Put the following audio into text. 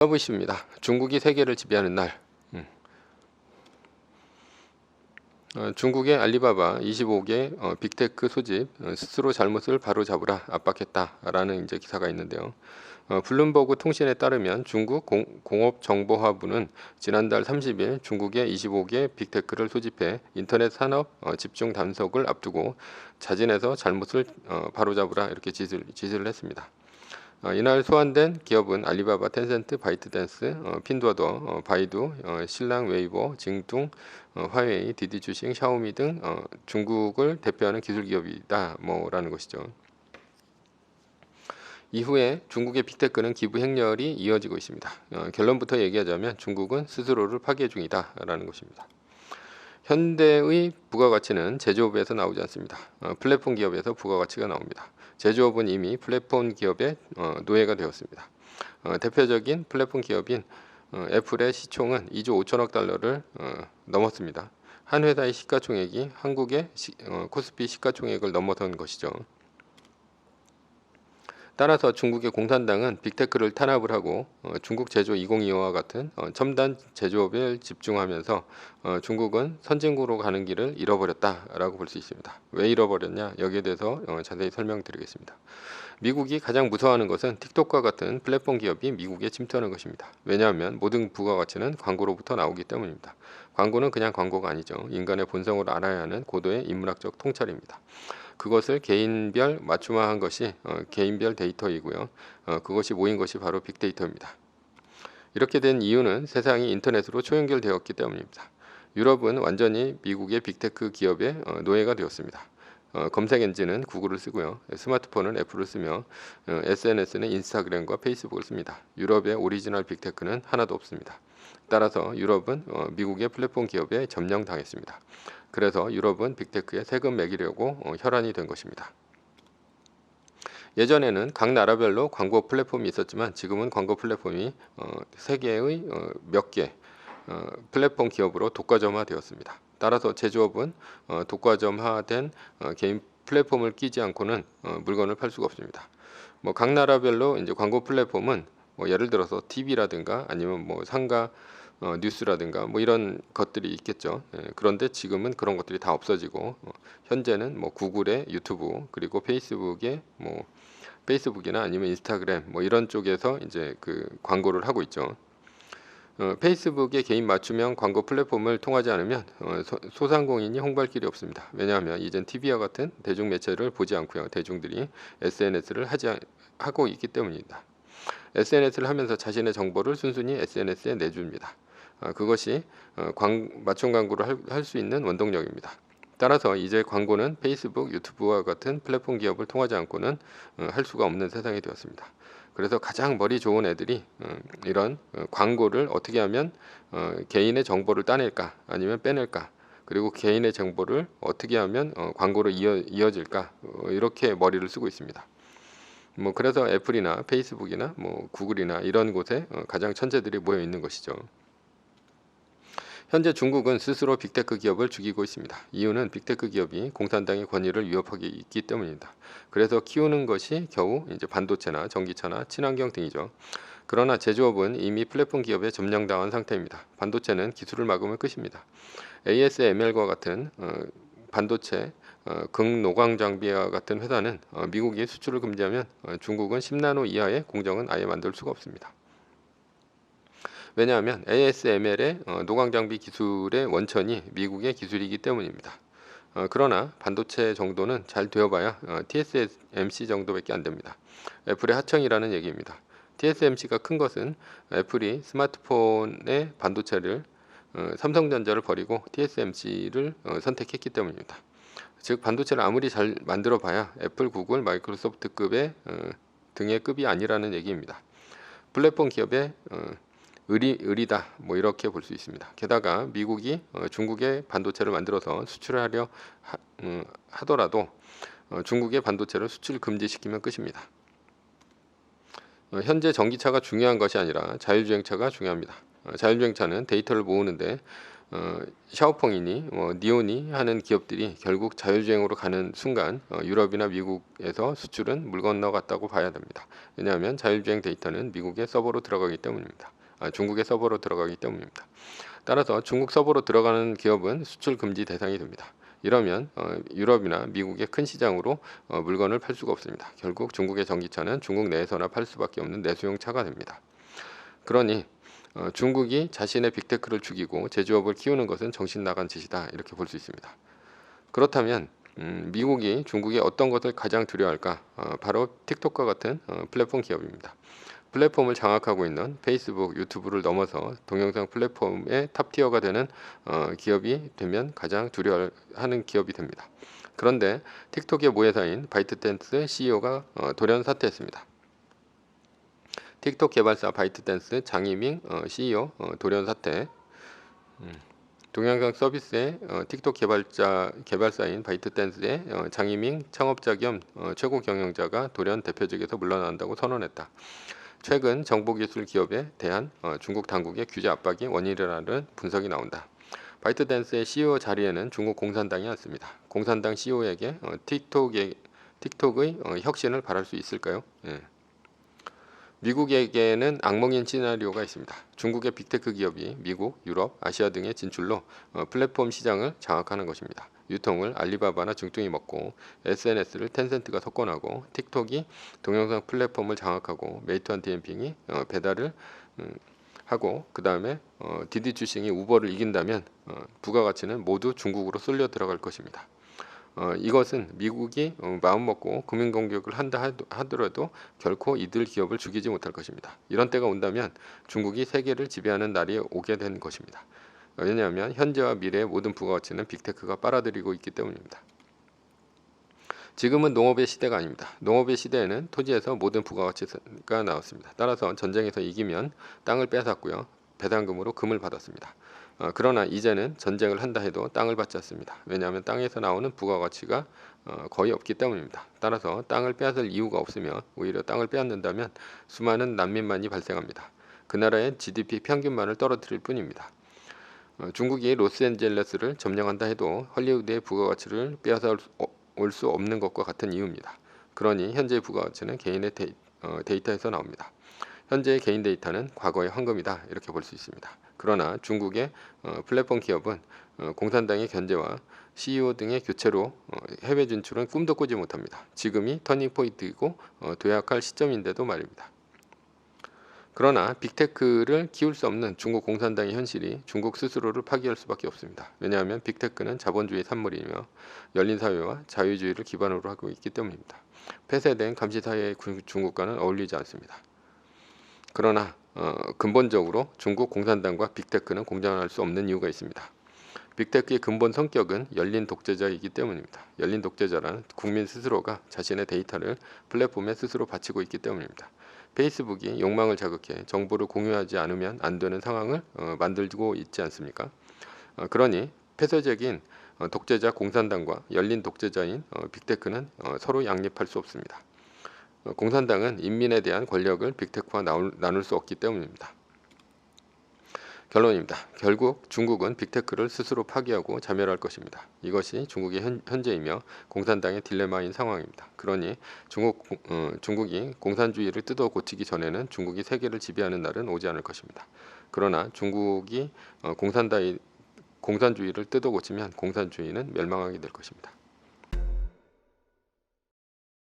서브이슈입니다. 중국이 세계를 지배하는 날. 중국의 알리바바 25개 빅테크 소집 스스로 잘못을 바로잡으라 압박했다라는 이제 기사가 있는데요. 블룸버그 통신에 따르면 중국 공업정보화부는 지난달 30일 중국의 25개 빅테크를 소집해 인터넷 산업 집중 단속을 앞두고 자진해서 잘못을 바로잡으라 이렇게 지시를 했습니다. 이날 소환된 기업은 알리바바, 텐센트, 바이트댄스, 핀두어더, 바이두, 신랑 웨이보, 징뚱, 화웨이, 디디 주식, 샤오미 등 중국을 대표하는 기술 기업이다 라는 것이죠. 이후에 중국의 빅테크는 기부 행렬이 이어지고 있습니다. 결론부터 얘기하자면 중국은 스스로를 파괴 중이다라는 것입니다. 현대의 부가가치는 제조업에서 나오지 않습니다. 플랫폼 기업에서 부가가치가 나옵니다. 제조업은 이미 플랫폼 기업의 노예가 되었습니다. 대표적인 플랫폼 기업인 애플의 시총은 2조 5천억 달러를 넘었습니다. 한 회사의 시가총액이 한국의 코스피 시가총액을 넘어선 것이죠. 따라서 중국의 공산당은 빅테크를 탄압을 하고 중국 제조 2025와 같은 첨단 제조업에 집중하면서 중국은 선진국으로 가는 길을 잃어버렸다라고 볼 수 있습니다. 왜 잃어버렸냐? 여기에 대해서 자세히 설명드리겠습니다. 미국이 가장 무서워하는 것은 틱톡과 같은 플랫폼 기업이 미국에 침투하는 것입니다. 왜냐하면 모든 부가가치는 광고로부터 나오기 때문입니다. 광고는 그냥 광고가 아니죠. 인간의 본성을 알아야 하는 고도의 인문학적 통찰입니다. 그것을 개인별 맞춤화한 것이 개인별 데이터이고요. 그것이 모인 것이 바로 빅데이터입니다. 이렇게 된 이유는 세상이 인터넷으로 초연결되었기 때문입니다. 유럽은 완전히 미국의 빅테크 기업의 노예가 되었습니다. 검색 엔진은 구글을 쓰고요. 스마트폰은 애플을 쓰며 SNS는 인스타그램과 페이스북을 씁니다. 유럽의 오리지널 빅테크는 하나도 없습니다. 따라서 유럽은 미국의 플랫폼 기업에 점령당했습니다. 그래서 유럽은 빅테크에 세금 매기려고 혈안이 된 것입니다. 예전에는 각 나라별로 광고 플랫폼이 있었지만 지금은 광고 플랫폼이 세계의 몇 개 플랫폼 기업으로 독과점화되었습니다. 따라서 제조업은 독과점화된 개인 플랫폼을 끼지 않고는 물건을 팔 수가 없습니다. 각 나라별로 이제 광고 플랫폼은 예를 들어서 TV라든가 아니면 상가 뉴스라든가 이런 것들이 있겠죠. 그런데 지금은 그런 것들이 다 없어지고 현재는 구글의 유튜브 그리고 페이스북이나 아니면 인스타그램 이런 쪽에서 이제 그 광고를 하고 있죠. 페이스북의 개인 맞춤형 광고 플랫폼을 통하지 않으면 소상공인이 홍보할 길이 없습니다. 왜냐하면 이젠 TV와 같은 대중 매체를 보지 않고요. 대중들이 SNS를 하고 있기 때문입니다. SNS를 하면서 자신의 정보를 순순히 SNS에 내줍니다. 그것이 맞춤 광고를 할 수 있는 원동력입니다. 따라서 이제 광고는 페이스북, 유튜브와 같은 플랫폼 기업을 통하지 않고는 할 수가 없는 세상이 되었습니다. 그래서 가장 머리 좋은 애들이 이런 광고를 어떻게 하면 개인의 정보를 따낼까 아니면 빼낼까 그리고 개인의 정보를 어떻게 하면 광고로 이어질까 이렇게 머리를 쓰고 있습니다. 그래서 애플이나 페이스북이나 구글이나 이런 곳에 가장 천재들이 모여 있는 것이죠. 현재 중국은 스스로 빅테크 기업을 죽이고 있습니다. 이유는 빅테크 기업이 공산당의 권위를 위협하고 있기 때문입니다. 그래서 키우는 것이 겨우 이제 반도체나 전기차나 친환경 등이죠. 그러나 제조업은 이미 플랫폼 기업에 점령당한 상태입니다. 반도체는 기술을 막으면 끝입니다. ASML과 같은 반도체 극노광 장비와 같은 회사는 미국이 수출을 금지하면 중국은 10나노 이하의 공정은 아예 만들 수가 없습니다. 왜냐하면 ASML의 노광 장비 기술의 원천이 미국의 기술이기 때문입니다. 그러나 반도체 정도는 잘 되어봐야 TSMC 정도밖에 안 됩니다. 애플의 하청이라는 얘기입니다. TSMC가 큰 것은 애플이 스마트폰의 반도체를 삼성전자를 버리고 TSMC를 선택했기 때문입니다. 즉 반도체를 아무리 잘 만들어봐야 애플, 구글, 마이크로소프트급의 등의 급이 아니라는 얘기입니다. 플랫폼 기업의 의리다 이렇게 볼 수 있습니다. 게다가 미국이 중국의 반도체를 만들어서 수출하려 하더라도 중국의 반도체를 수출 금지시키면 끝입니다. 현재 전기차가 중요한 것이 아니라 자율주행차가 중요합니다. 자율주행차는 데이터를 모으는데 샤오펑이니 니온이 하는 기업들이 결국 자율주행으로 가는 순간 유럽이나 미국에서 수출은 물 건너갔다고 봐야 됩니다. 왜냐하면 자율주행 데이터는 미국의 서버로 들어가기 때문입니다. 중국의 서버로 들어가기 때문입니다. 따라서 중국 서버로 들어가는 기업은 수출 금지 대상이 됩니다. 이러면 유럽이나 미국의 큰 시장으로 물건을 팔 수가 없습니다. 결국 중국의 전기차는 중국 내에서나 팔 수밖에 없는 내수용 차가 됩니다. 그러니 중국이 자신의 빅테크를 죽이고 제조업을 키우는 것은 정신 나간 짓이다, 이렇게 볼 수 있습니다. 그렇다면 미국이 중국의 어떤 것을 가장 두려워할까? 바로 틱톡과 같은 플랫폼 기업입니다. 플랫폼을 장악하고 있는 페이스북, 유튜브를 넘어서 동영상 플랫폼의 탑티어가 되는 기업이 되면 가장 두려워하는 기업이 됩니다. 그런데 틱톡의 모회사인 바이트댄스 CEO가 돌연 사퇴했습니다. 틱톡 개발사 바이트댄스 장이밍 CEO 돌연 사퇴. 동영상 서비스의 틱톡 개발사인 바이트댄스의 장이밍 창업자 겸 최고 경영자가 돌연 대표직에서 물러난다고 선언했다. 최근 정보기술 기업에 대한 중국 당국의 규제 압박이 원인이라는 분석이 나온다. 바이트댄스의 CEO 자리에는 중국 공산당이 앉습니다. 공산당 CEO에게 틱톡의 혁신을 바랄 수 있을까요? 예. 미국에게는 악몽인 시나리오가 있습니다. 중국의 빅테크 기업이 미국, 유럽, 아시아 등의 진출로 플랫폼 시장을 장악하는 것입니다. 유통을 알리바바나 중증이 먹고 SNS를 텐센트가 석권하고 틱톡이 동영상 플랫폼을 장악하고 메이투안 디엠핑이 배달을 하고 그 다음에 디디추싱이 우버를 이긴다면 부가가치는 모두 중국으로 쏠려 들어갈 것입니다. 이것은 미국이 마음먹고 금융공격을 한다 하더라도 결코 이들 기업을 죽이지 못할 것입니다. 이런 때가 온다면 중국이 세계를 지배하는 날이 오게 된 것입니다. 왜냐하면 현재와 미래의 모든 부가가치는 빅테크가 빨아들이고 있기 때문입니다. 지금은 농업의 시대가 아닙니다. 농업의 시대에는 토지에서 모든 부가가치가 나왔습니다. 따라서 전쟁에서 이기면 땅을 빼앗았고요. 배당금으로 금을 받았습니다. 그러나 이제는 전쟁을 한다 해도 땅을 받지 않습니다. 왜냐하면 땅에서 나오는 부가가치가 거의 없기 때문입니다. 따라서 땅을 빼앗을 이유가 없으며 오히려 땅을 빼앗는다면 수많은 난민만이 발생합니다. 그 나라의 GDP 평균만을 떨어뜨릴 뿐입니다. 중국이 로스앤젤레스를 점령한다 해도 헐리우드의 부가가치를 빼앗아 올 수 없는 것과 같은 이유입니다. 그러니 현재의 부가가치는 개인의 데이터에서 나옵니다. 현재의 개인 데이터는 과거의 황금이다, 이렇게 볼 수 있습니다. 그러나 중국의 플랫폼 기업은 공산당의 견제와 CEO 등의 교체로 해외 진출은 꿈도 꾸지 못합니다. 지금이 터닝 포인트이고 도약할 시점인데도 말입니다. 그러나 빅테크를 키울 수 없는 중국 공산당의 현실이 중국 스스로를 파괴할 수밖에 없습니다. 왜냐하면 빅테크는 자본주의 산물이며 열린 사회와 자유주의를 기반으로 하고 있기 때문입니다. 폐쇄된 감시사회의 중국과는 어울리지 않습니다. 그러나 근본적으로 중국 공산당과 빅테크는 공존할 수 없는 이유가 있습니다. 빅테크의 근본 성격은 열린 독재자이기 때문입니다. 열린 독재자란 국민 스스로가 자신의 데이터를 플랫폼에 스스로 바치고 있기 때문입니다. 페이스북이 욕망을 자극해 정보를 공유하지 않으면 안 되는 상황을 만들고 있지 않습니까? 그러니 폐쇄적인 독재자 공산당과 열린 독재자인 빅테크는 서로 양립할 수 없습니다. 공산당은 인민에 대한 권력을 빅테크와 나눌 수 없기 때문입니다. 결론입니다. 결국 중국은 빅테크를 스스로 파괴하고 자멸할 것입니다. 이것이 중국의 현재이며 공산당의 딜레마인 상황입니다. 그러니 중국이 공산주의를 뜯어 고치기 전에는 중국이 세계를 지배하는 날은 오지 않을 것입니다. 그러나 중국이 공산주의를 뜯어 고치면 공산주의는 멸망하게 될 것입니다.